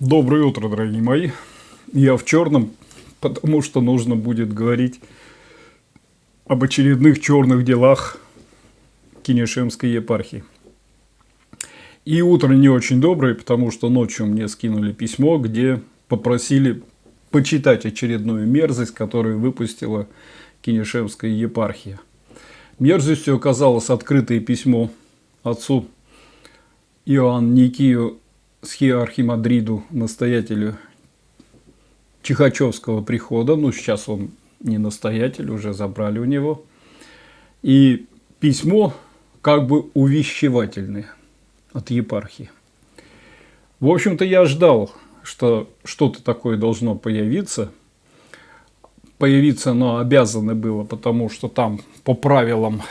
Доброе утро, дорогие мои. Я в черном, потому что нужно будет говорить об очередных черных делах Кинешемской епархии. И утро не очень доброе, потому что ночью мне скинули письмо, где попросили почитать очередную мерзость, которую выпустила Кинешемская епархия. Мерзостью оказалось открытое письмо отцу Иоанникию Схиархимандриду, настоятелю Чихачевского прихода. Ну, сейчас он не настоятель, уже забрали у него. И письмо как бы увещевательное от епархии. В общем-то, я ждал, что что-то такое должно появиться. Появиться оно обязано было, потому что там по правилам,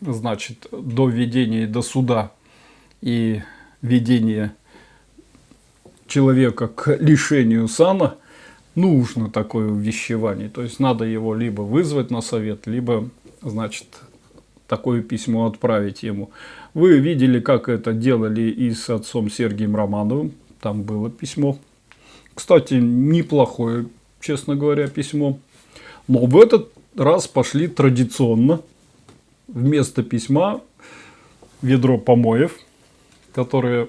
значит, до введения до суда и введения человека к лишению сана нужно такое увещевание. То есть надо его либо вызвать на совет, либо, значит, такое письмо отправить ему. Вы видели, как это делали и с отцом Сергием Романовым. Там было письмо. Кстати, неплохое, честно говоря, письмо. Но в этот раз пошли традиционно. Вместо письма ведро помоев, которое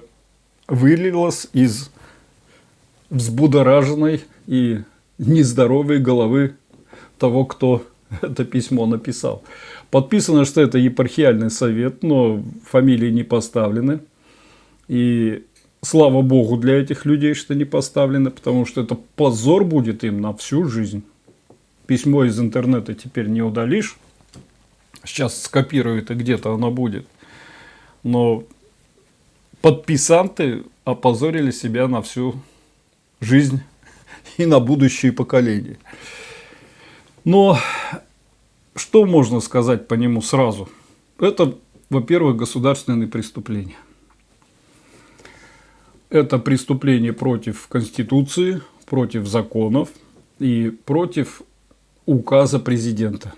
вылилось из взбудораженной и нездоровой головы того, кто это письмо написал. Подписано, что это епархиальный совет, но фамилии не поставлены. И слава богу для этих людей, что не поставлены, потому что это позор будет им на всю жизнь. Письмо из интернета теперь не удалишь. Сейчас скопируют, и где-то оно будет. Но подписанты опозорили себя на всю жизнь и на будущие поколения. Но что можно сказать по нему сразу? Это, во-первых, государственные преступления. Это преступление против Конституции, против законов и против указа президента.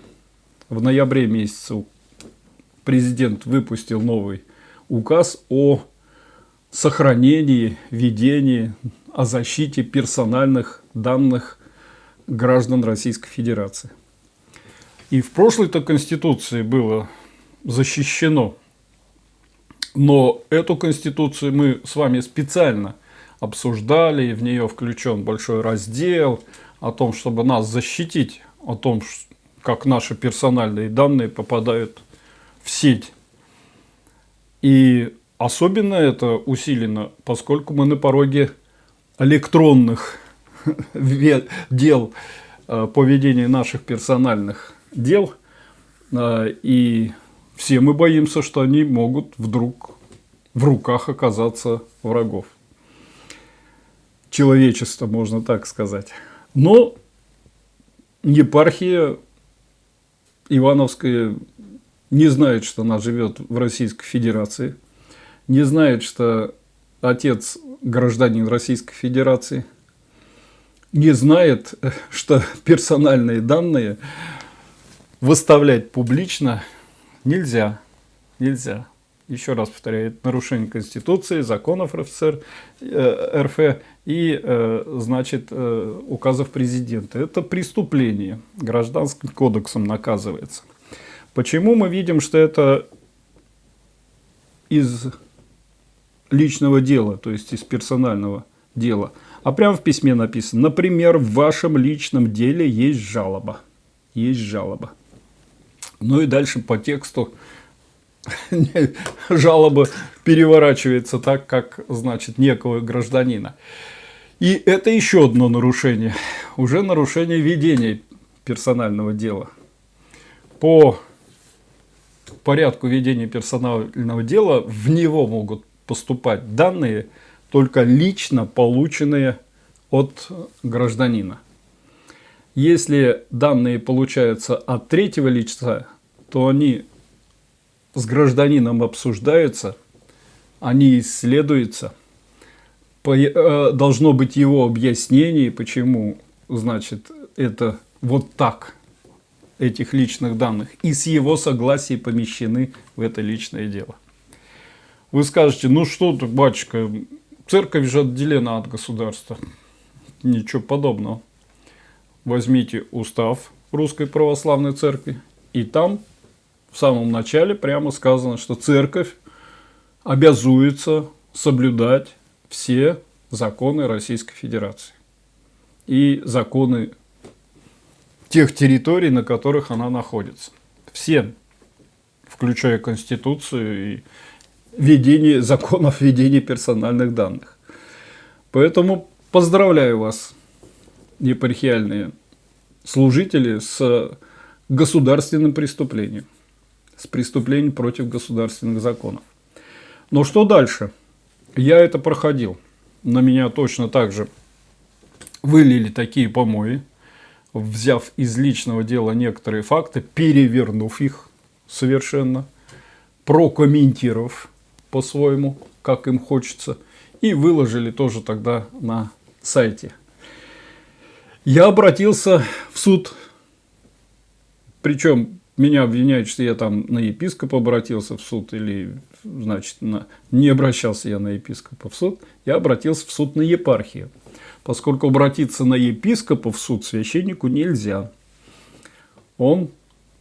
В ноябре месяце президент выпустил новый указ о сохранении, ведении, о защите персональных данных граждан Российской Федерации. И в прошлой-то Конституции было защищено. Но эту Конституцию мы с вами специально обсуждали, и в нее включен большой раздел о том, чтобы нас защитить, о том, как наши персональные данные попадают в сеть. И особенно это усилено, поскольку мы на пороге электронных дел по ведению наших персональных дел. И все мы боимся, что они могут вдруг в руках оказаться врагов человечества, можно так сказать. Но епархия Ивановская не знает, что она живет в Российской Федерации, не знает, что отец гражданин Российской Федерации, не знает, что персональные данные выставлять публично нельзя. Нельзя. Еще раз повторяю, это нарушение Конституции, законов РФ и, значит, указов президента. Это преступление. Гражданским кодексом наказывается. Почему мы видим, что это из личного дела, то есть из персонального дела? А прямо в письме написано: например, в вашем личном деле есть жалоба. Есть жалоба. Ну и дальше по тексту жалоба переворачивается так, как, значит, некого гражданина. И это еще одно нарушение. Уже нарушение ведения персонального дела. По порядку ведения персонального дела в него могут поступать данные, только лично полученные от гражданина. Если данные получаются от третьего лица, то они с гражданином обсуждаются, они исследуются, должно быть его объяснение, почему, значит, это вот так, этих личных данных, и с его согласия помещены в это личное дело. Вы скажете: ну что ты, батюшка, церковь же отделена от государства. Ничего подобного. Возьмите устав Русской Православной Церкви, и там в самом начале прямо сказано, что церковь обязуется соблюдать все законы Российской Федерации и законы тех территорий, на которых она находится. Все, включая Конституцию и ведение законов ведения персональных данных. Поэтому поздравляю вас, епархиальные служители, с государственным преступлением, с преступлением против государственных законов. Но что дальше? Я это проходил. На меня точно так же вылили такие помои, взяв из личного дела некоторые факты, перевернув их совершенно, прокомментировав по-своему, как им хочется, и выложили тоже тогда на сайте. Я обратился в суд, причем меня обвиняют, что я там на епископа обратился в суд, или, значит, не обращался я на епископа в суд, я обратился в суд на епархию, поскольку обратиться на епископа в суд священнику нельзя. Он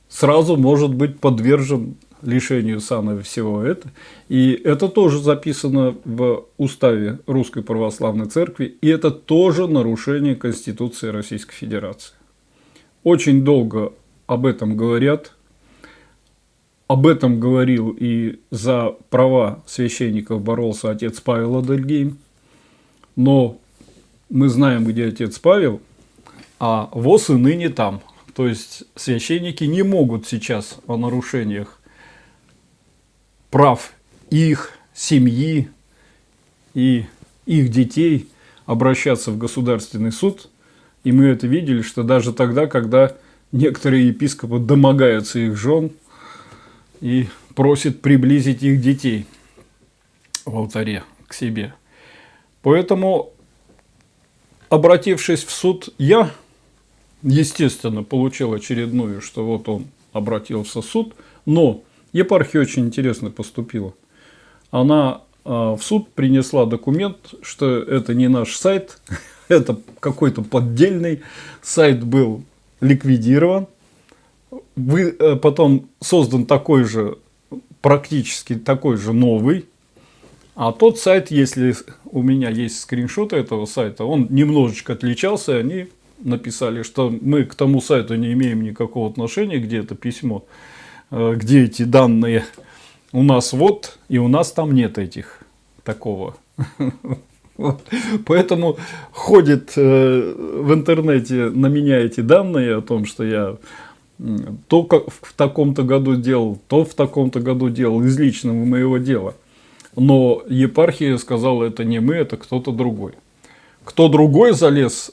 сразу может быть подвержен лишению сана всего это. И это тоже записано в уставе Русской Православной Церкви, и это тоже нарушение Конституции Российской Федерации. Очень долго об этом говорят. Об этом говорил и за права священников боролся отец Павел Адельгейм. Но мы знаем, где отец Павел, а ВОС и ныне там. То есть священники не могут сейчас о нарушениях прав их семьи и их детей обращаться в государственный суд. И мы это видели, что даже тогда, когда некоторые епископы домогаются их жен и просят приблизить их детей в алтаре к себе. Поэтому, обратившись в суд, я, естественно, получил очередную, что вот он обратился в суд, но епархия очень интересно поступила. Она в суд принесла документ, что это не наш сайт, это какой-то поддельный сайт был ликвидирован. Потом создан такой же, практически такой же новый. А тот сайт, если у меня есть скриншоты этого сайта, он немножечко отличался. Они написали, что мы к тому сайту не имеем никакого отношения, где это письмо, где эти данные у нас вот, и у нас там нет этих такого. Поэтому ходит в интернете на меня эти данные о том, что я то в таком-то году делал, то в таком-то году делал из личного моего дела. Но епархия сказала, это не мы, это кто-то другой. Кто другой залез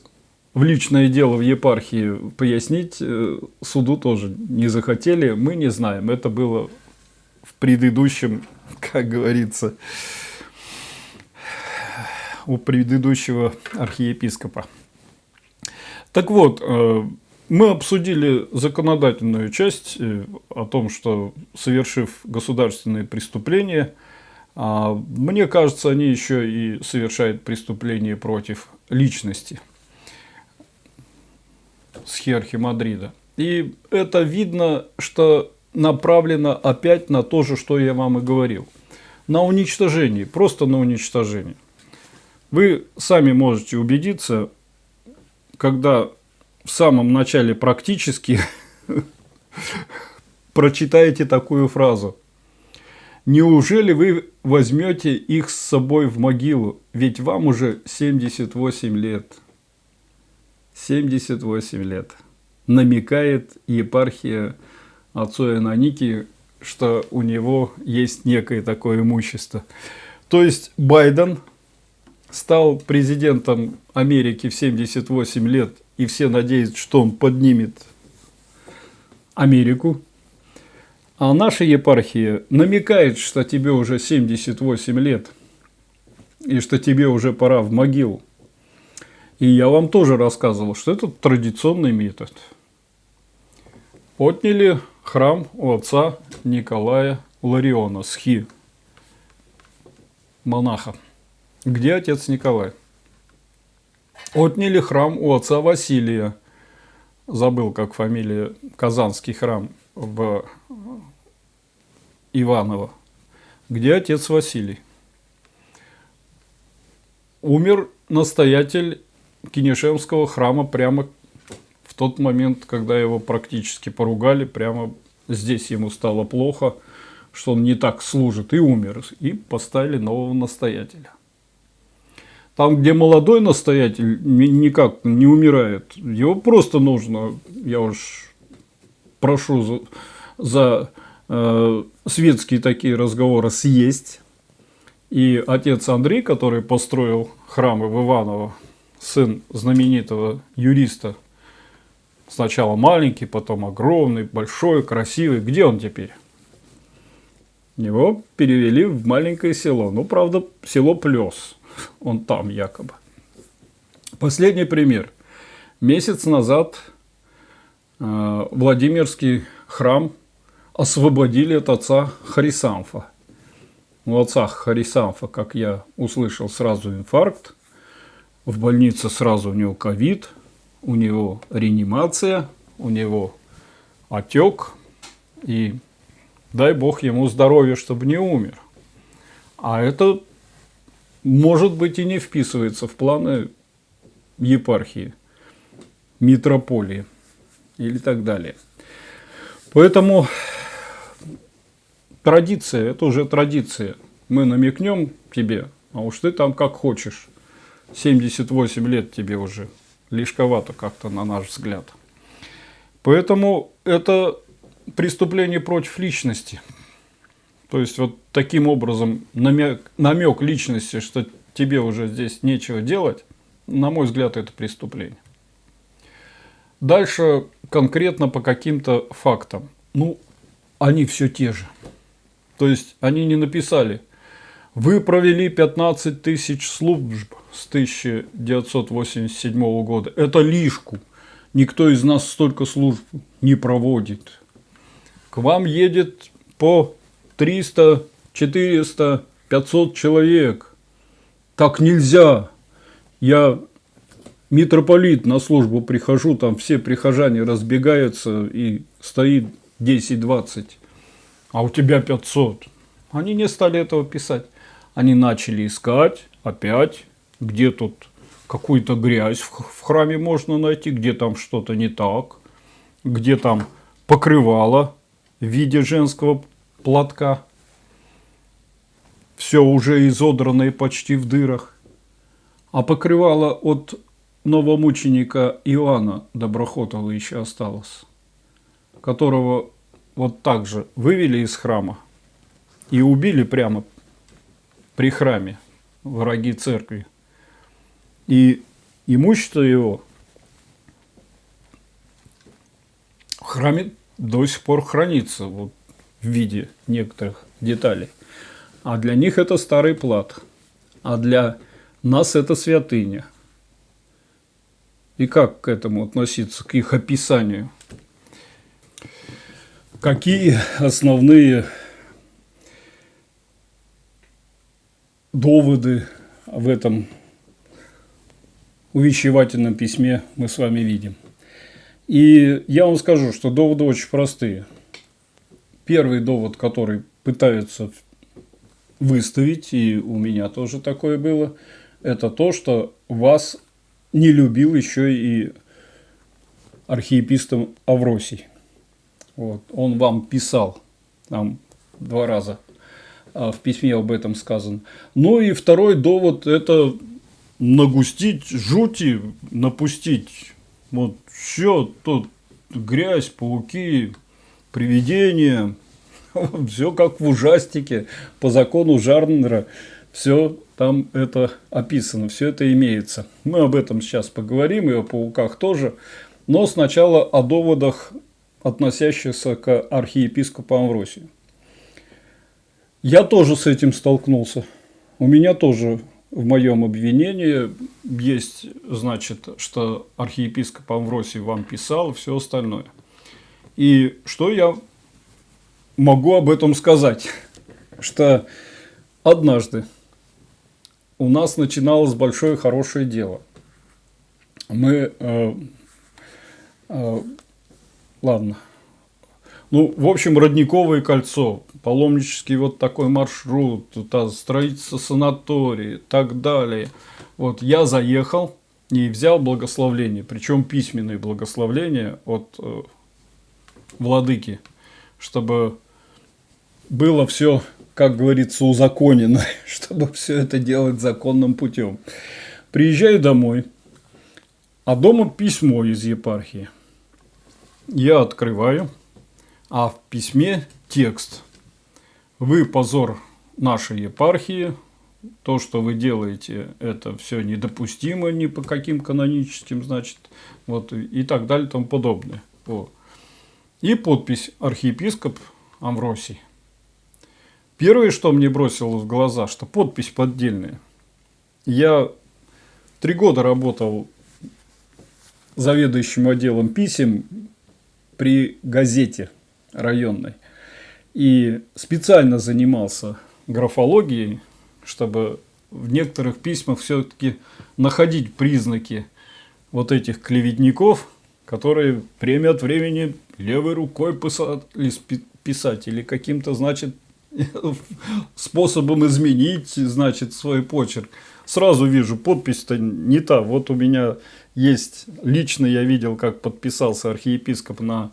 в личное дело в епархии, пояснить суду тоже не захотели, мы не знаем. Это было в предыдущем, как говорится, у предыдущего архиепископа. Так вот, мы обсудили законодательную часть о том, что, совершив государственные преступления, мне кажется, они еще и совершают преступления против личности схиархимандрита. И это видно, что направлено опять на то же, что я вам и говорил. На уничтожение, просто на уничтожение. Вы сами можете убедиться, когда в самом начале практически прочитаете такую фразу. Неужели вы возьмете их с собой в могилу? Ведь вам уже 78 лет. 78 лет. Намекает епархия отцу Иоанники, что у него есть некое такое имущество. То есть Байден стал президентом Америки в 78 лет, и все надеются, что он поднимет Америку. А наша епархия намекает, что тебе уже 78 лет, и что тебе уже пора в могилу. И я вам тоже рассказывал, что это традиционный метод. Отняли храм у отца Николая Лариона, схи, монаха. Где отец Николай? Отняли храм у отца Василия. Забыл, как фамилия. Казанский храм в Иваново. Где отец Василий? Умер настоятель Кинешемского храма прямо в тот момент, когда его практически поругали. Прямо здесь ему стало плохо, что он не так служит, и умер. И поставили нового настоятеля. Там, где молодой настоятель никак не умирает, его просто нужно, я уж прошу за светские такие разговоры, съесть. И отец Андрей, который построил храмы в Иваново, сын знаменитого юриста, сначала маленький, потом огромный, большой, красивый, где он теперь? Его перевели в маленькое село. Ну, правда, село Плес. Он там якобы. Последний пример. Месяц назад Владимирский храм освободили от отца Харисамфа. У отца Харисамфа, как я услышал, сразу инфаркт. В больнице сразу у него ковид, у него реанимация, у него отек. И дай бог ему здоровья, чтобы не умер. А это, может быть, и не вписывается в планы епархии, митрополии или так далее. Поэтому традиция, это уже традиция. Мы намекнем тебе, а уж ты там как хочешь. 78 лет тебе уже. Лишковато как-то, на наш взгляд. Поэтому это преступление против личности. То есть, вот таким образом намек личности, что тебе уже здесь нечего делать, на мой взгляд, это преступление. Дальше конкретно по каким-то фактам. Ну, они все те же. То есть, они не написали: вы провели 15 тысяч служб с 1987 года. Это лишку. Никто из нас столько служб не проводит. К вам едет по 300, 400, 500 человек. Так нельзя. Я митрополит на службу прихожу, там все прихожане разбегаются и стоит 10-20. А у тебя 500. Они не стали этого писать. Они начали искать опять, где тут какую-то грязь в храме можно найти, где там что-то не так, где там покрывало в виде женского платка. Все уже изодранное почти в дырах. А покрывало от новомученика Иоанна Доброхотова еще осталось, которого вот так же вывели из храма и убили прямо при храме враги церкви. И имущество его в храме до сих пор хранится вот, в виде некоторых деталей. А для них это старый плат. А для нас это святыня. И как к этому относиться, к их описанию? Какие основные доводы в этом увещевательном письме мы с вами видим? И я вам скажу, что доводы очень простые. Первый довод, который пытаются выставить, и у меня тоже такое было, это то, что вас не любил еще и архиепископ Авросий. Вот. Он вам писал, там 2 раза в письме об этом сказано. Ну и второй довод – это нагустить жути, напустить. Вот все тут грязь, пауки, привидения, все как в ужастике, по закону жанра, все там это описано, все это имеется. Мы об этом сейчас поговорим, и о пауках тоже, но сначала о доводах, относящихся к архиепископу Амвросию. Я тоже с этим столкнулся. У меня тоже в моем обвинении есть, значит, что архиепископ Амвросий вам писал и все остальное. И что я могу об этом сказать? Что однажды у нас начиналось большое хорошее дело. Мы, ладно, ну, в общем, Родниковое кольцо, паломнический вот такой маршрут, строительство санатория и так далее. Вот я заехал и взял благословление, причем письменные благословления от владыки, чтобы было все, как говорится, узаконено, чтобы все это делать законным путем. Приезжаю домой, а дома письмо из епархии. Я открываю, а в письме текст. Вы позор нашей епархии, то, что вы делаете, это все недопустимо ни по каким каноническим, значит, вот, и так далее, и тому подобное. Вот. И подпись архиепископ Амвросий. Первое, что мне бросилось в глаза, что подпись поддельная. Я 3 года работал заведующим отделом писем при газете районной. И специально занимался графологией, чтобы в некоторых письмах все-таки находить признаки вот этих клеветников, которые время от времени левой рукой писать или каким-то, значит, способом изменить, значит, свой почерк. Сразу вижу, подпись-то не та. Вот у меня есть, лично я видел, как подписался архиепископ на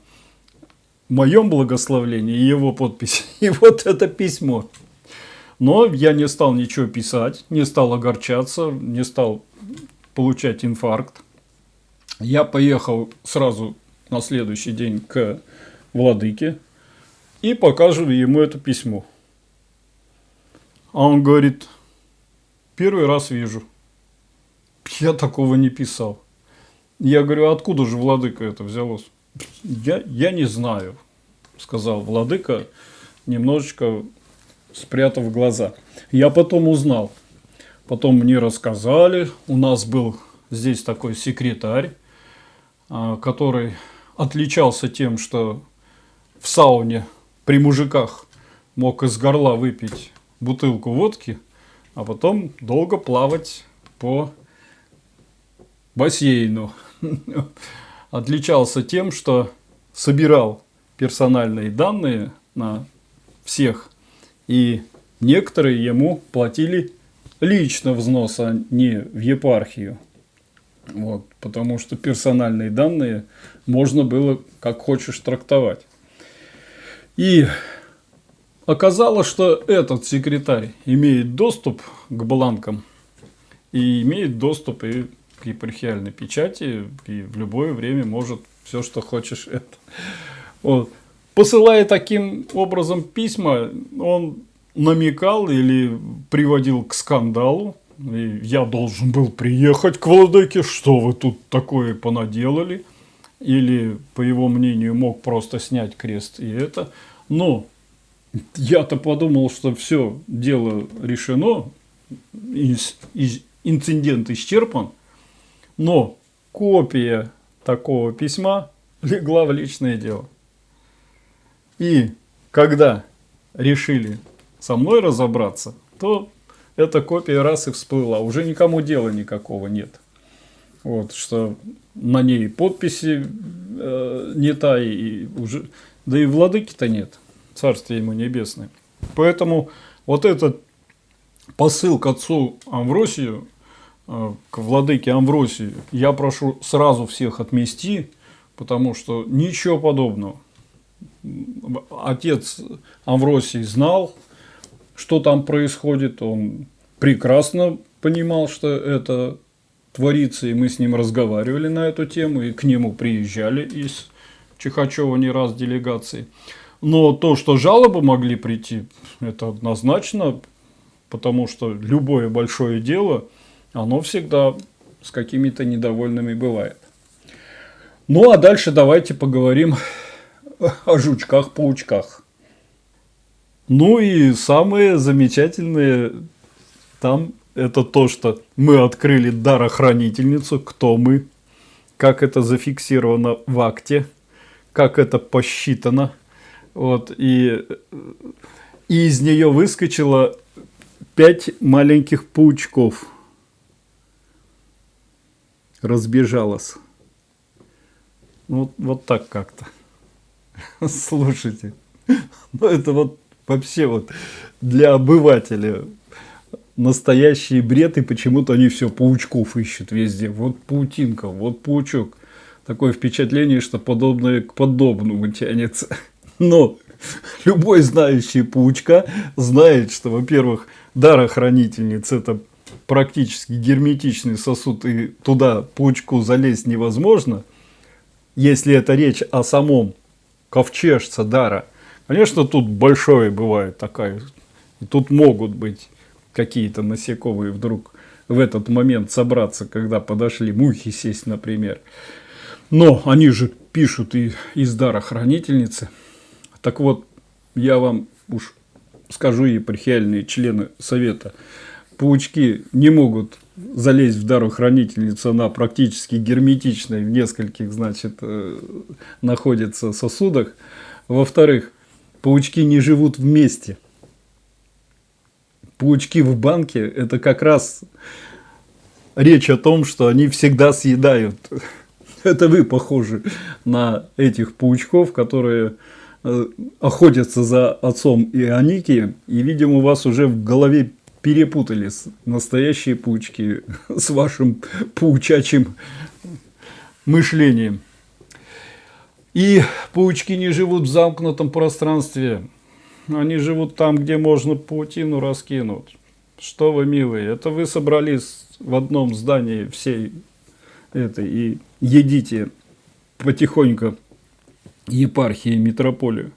моем благословении и его подпись. И вот это письмо. Но я не стал ничего писать, не стал огорчаться, не стал получать инфаркт. Я поехал сразу на следующий день к владыке и показываю ему это письмо. А он говорит: первый раз вижу. Я такого не писал. Я говорю: откуда же, владыка, это взялось? Я не знаю, сказал владыка, немножечко спрятав глаза. Я потом узнал. Потом мне рассказали. У нас был здесь такой секретарь, который отличался тем, что в сауне при мужиках мог из горла выпить бутылку водки, а потом долго плавать по бассейну. Отличался тем, что собирал персональные данные на всех, и некоторые ему платили лично взнос, а не в епархию. Вот, потому что персональные данные можно было как хочешь трактовать. И оказалось, что этот секретарь имеет доступ к бланкам и имеет доступ и к епархиальной печати, и в любое время может все, что хочешь, это. Вот. Посылая таким образом письма, он намекал или приводил к скандалу. И я должен был приехать к владыке, что вы тут такое понаделали. Или, по его мнению, мог просто снять крест и это. Но я-то подумал, что все, дело решено, инцидент исчерпан. Но копия такого письма легла в личное дело. И когда решили со мной разобраться, то эта копия раз и всплыла. Уже никому дела никакого нет. Вот, что на ней подписи не та, и уже, да и владыки-то нет. Царствие ему небесное. Поэтому вот этот посыл к отцу Амвросию, к владыке Амвросию, я прошу сразу всех отмести, потому что ничего подобного. Отец Амвросий знал, что там происходит, он прекрасно понимал, что это творится, и мы с ним разговаривали на эту тему, и к нему приезжали из Чихачева не раз делегации. Но то, что жалобы могли прийти, это однозначно, потому что любое большое дело, оно всегда с какими-то недовольными бывает. Ну, а дальше давайте поговорим о жучках-паучках. Ну и самое замечательное там это то, что мы открыли дарохранительницу, кто мы, как это зафиксировано в акте, как это посчитано. Вот, и из нее выскочила 5 маленьких паучков разбежалось. Вот так как-то. Слушайте, ну это вот вообще вот для обывателя настоящий бред, и почему-то они все паучков ищут везде. Вот паутинка, вот паучок. Такое впечатление, что подобное к подобному тянется. Но любой знающий паучка знает, что, во-первых, дарохранительниц — это практически герметичный сосуд, и туда паучку залезть невозможно. Если это речь о самом ковчежце дара, конечно, тут большое бывает такая. И тут могут быть какие-то насекомые вдруг в этот момент собраться, когда подошли мухи сесть, например. Но они же пишут и из дарохранительницы. Так вот, я вам уж скажу, епархиальные члены совета, паучки не могут залезть в дарохранительницу, она практически герметичная, в нескольких, значит, находится сосудах. Во-вторых, паучки не живут вместе. Паучки в банке — это как раз речь о том, что они всегда съедают. Это вы похожи на этих паучков, которые охотятся за отцом Ионикием, и, видимо, у вас уже в голове перепутались настоящие паучки с вашим паучачьим мышлением. И паучки не живут в замкнутом пространстве. Они живут там, где можно паутину раскинуть. Что вы, милые, это вы собрались в одном здании всей этой и едите потихоньку епархии и митрополию.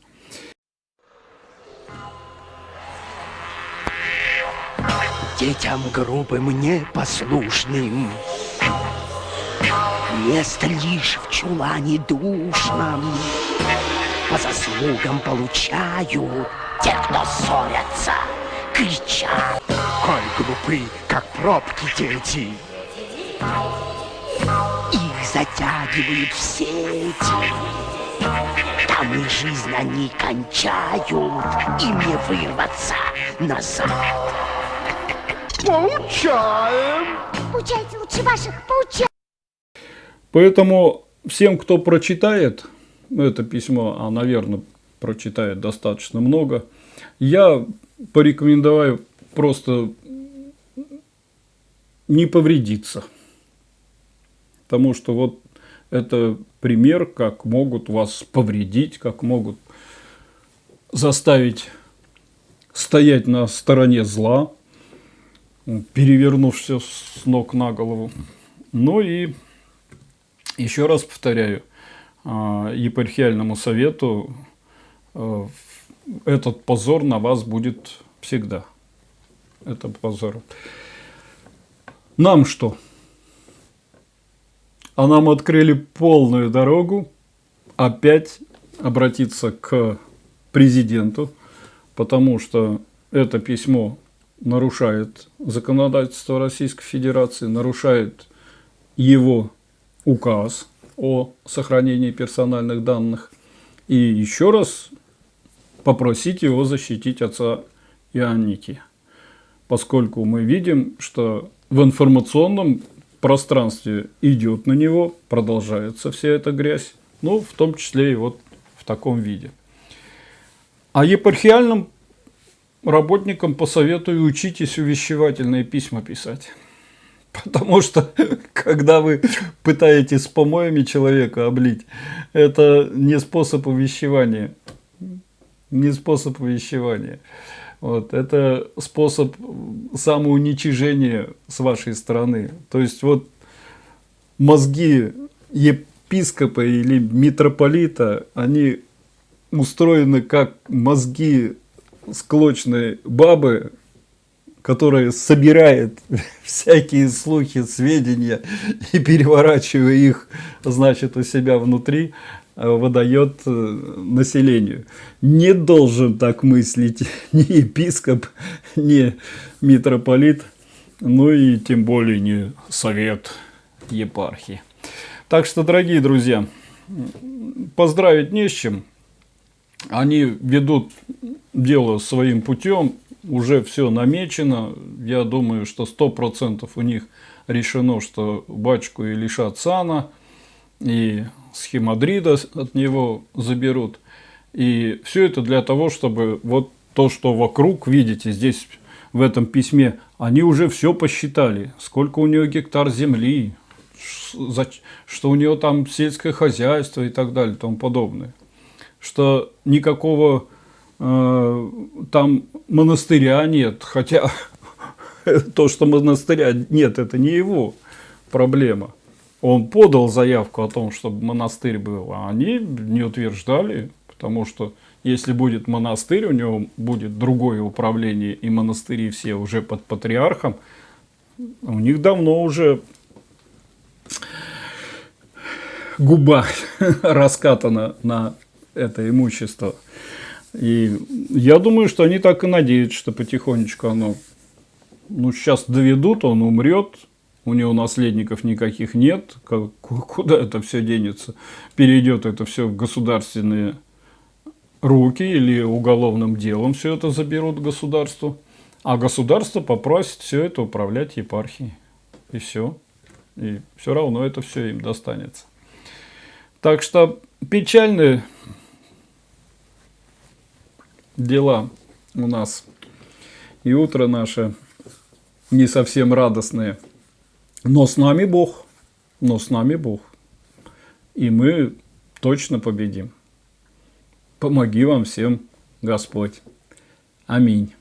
Детям грубым, непослушным место лишь в чулане душном. По заслугам получают те, кто ссорятся, кричат. Коль глупы, как пробки дети, Их затягивают в сети. Там и жизнь они кончают, им не вырваться назад. получаем. Получайте лучше ваших, получайте. Поэтому всем, кто прочитает это письмо, а, наверное, прочитает достаточно много, я порекомендую просто не повредиться. Потому что вот это пример, как могут вас повредить, как могут заставить стоять на стороне зла, перевернув все с ног на голову. Ну и еще раз повторяю, епархиальному совету этот позор на вас будет всегда. Это позор. Нам что? А нам открыли полную дорогу опять обратиться к президенту, потому что это письмо нарушает законодательство Российской Федерации, нарушает его указ о сохранении персональных данных. И еще раз попросить его защитить отца Ионикия, поскольку мы видим, что в информационном пространстве идет на него, продолжается вся эта грязь, ну, в том числе и вот в таком виде. А епархиальным работникам посоветую: учитесь увещевательные письма писать. Потому что, когда вы пытаетесь с помоями человека облить, это не способ увещевания. Не способ увещевания. Вот, это способ самоуничижения с вашей стороны. То есть, вот мозги епископа или митрополита, они устроены как мозги склочной бабы, которая собирает всякие слухи, сведения и, переворачивая их, значит, у себя внутри, выдает населению. Не должен так мыслить ни епископ, ни митрополит, ну и тем более не совет епархии. Так что, дорогие друзья, поздравить не с чем. Они ведут дело своим путем, уже все намечено. Я думаю, что 100% у них решено, что батюшку и лишат сана, и схимадрида от него заберут. И все это для того, чтобы вот то, что вокруг, видите, здесь в этом письме, они уже все посчитали. Сколько у нее гектар земли, что у нее там сельское хозяйство и так далее, и тому подобное. Что никакого там монастыря нет, хотя то, что монастыря нет, это не его проблема. Он подал заявку о том, чтобы монастырь был, а они не утверждали, потому что если будет монастырь, у него будет другое управление, и монастыри все уже под патриархом, у них давно уже губа раскатана на это имущество. И я думаю, что они так и надеются, что потихонечку оно, сейчас доведут, он умрет, у него наследников никаких нет, куда это все денется? Перейдет это все в государственные руки или уголовным делом все это заберут государству, а государство попросит все это управлять епархией. И все. И все равно это все им достанется. Так что печальные дела у нас. И утро наше не совсем радостное. Но с нами Бог. Но с нами Бог. И мы точно победим. Помоги вам всем, Господь. Аминь.